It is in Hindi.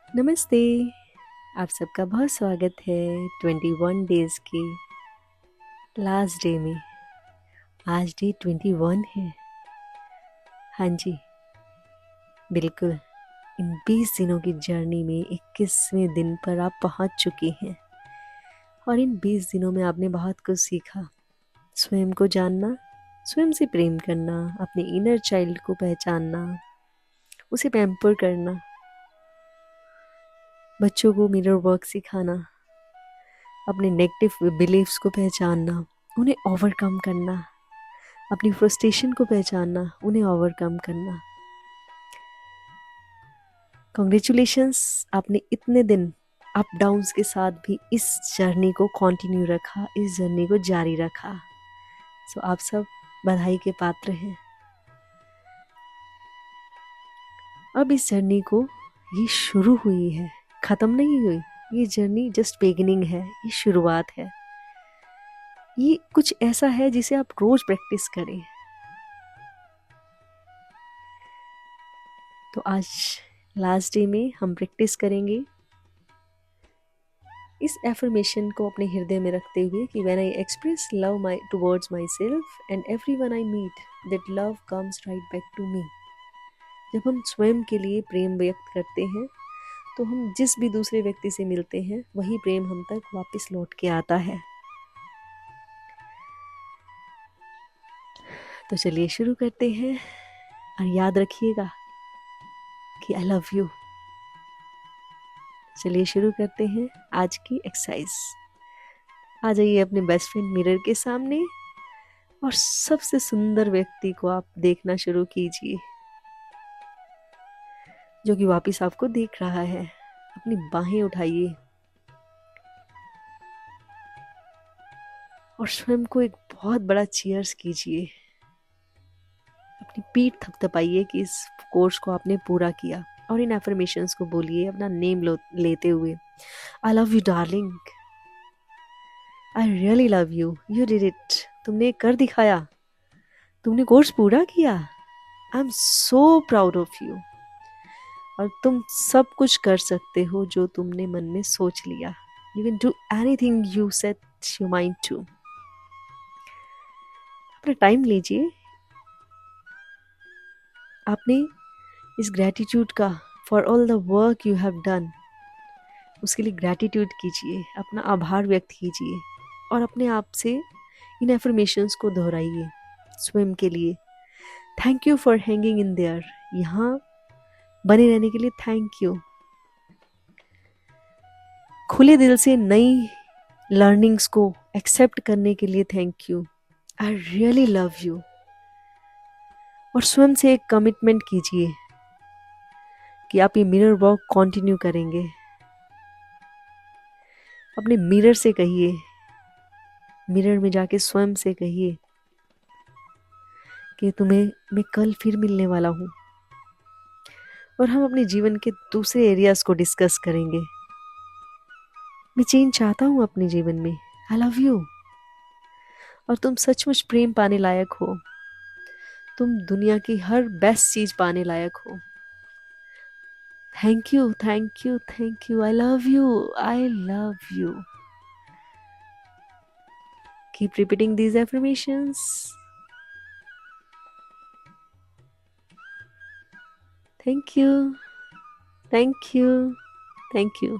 नमस्ते। आप सबका बहुत स्वागत है 21 डेज़ के लास्ट डे में। आज डे 21 है। हाँ जी, बिल्कुल। इन 20 दिनों की जर्नी में 21वें दिन पर आप पहुंच चुके हैं और इन 20 दिनों में आपने बहुत कुछ सीखा। स्वयं को जानना, स्वयं से प्रेम करना, अपने इनर चाइल्ड को पहचानना, उसे पैम्पर करना, बच्चों को मिरर वर्क सिखाना, अपने नेगेटिव बिलीफ्स को पहचानना, उन्हें ओवरकम करना, अपनी फ्रस्ट्रेशन को पहचानना, उन्हें ओवरकम करना। कॉन्ग्रेचुलेशंस, आपने इतने दिन अप डाउन्स के साथ भी इस जर्नी को कंटिन्यू रखा, इस जर्नी को जारी रखा। सो आप सब बधाई के पात्र हैं। अब इस जर्नी को, ये शुरू हुई है, ख़त्म नहीं हुई। ये जर्नी जस्ट बिगिनिंग है, ये शुरुआत है। ये कुछ ऐसा है जिसे आप रोज प्रैक्टिस करें। तो आज लास्ट डे में हम प्रैक्टिस करेंगे इस एफर्मेशन को अपने हृदय में रखते हुए कि when I express love my towards my self and everyone I meet, that love comes right back to me. जब हम स्वयं के लिए प्रेम व्यक्त करते हैं तो हम जिस भी दूसरे व्यक्ति से मिलते हैं वही प्रेम हम तक वापस लौट के आता है। तो चलिए शुरू करते हैं और याद रखिएगा कि आई लव यू। चलिए शुरू करते हैं आज की एक्सरसाइज। आ जाइए अपने बेस्ट फ्रेंड मिरर के सामने और सबसे सुंदर व्यक्ति को आप देखना शुरू कीजिए जो कि वापस आपको देख रहा है। अपनी बाहें उठाइए और स्वयं को एक बहुत बड़ा चीयर्स कीजिए। अपनी पीठ थपथपाइए कि इस कोर्स को आपने पूरा किया और इन एफर्मेशंस को बोलिए अपना नेम लेते हुए। I love you darling, I really love you, you did it, तुमने कर दिखाया, तुमने कोर्स पूरा किया, I am so proud of you. और तुम सब कुछ कर सकते हो जो तुमने मन में सोच लिया। You can do anything you set your mind to. अपना टाइम लीजिए। आपने इस ग्रैटिट्यूड का, for all the work you have done, उसके लिए ग्रैटिट्यूड कीजिए, अपना आभार व्यक्त कीजिए और अपने आप से इन एफर्मेशंस को दोहराइए स्वयं के लिए। Thank you for hanging in their, यहाँ बने रहने के लिए थैंक यू। खुले दिल से नई लर्निंग्स को एक्सेप्ट करने के लिए thank you. I really love you. और स्वयं से एक कमिटमेंट कीजिए कि आप ये मिरर वर्क कंटिन्यू करेंगे। अपने मिरर से कहिए, मिरर में जाके स्वयं से कहिए कि तुम्हें मैं कल फिर मिलने वाला हूँ। और हम अपने जीवन के दूसरे एरियाज को डिस्कस करेंगे। मैं चेंज चाहता हूँ अपने जीवन में, आई लव यू, और तुम सचमुच प्रेम पाने लायक हो, तुम दुनिया की हर बेस्ट चीज पाने लायक हो। Thank you, thank you, thank you, I love you, I love you. Keep repeating these affirmations. Thank you, thank you, thank you.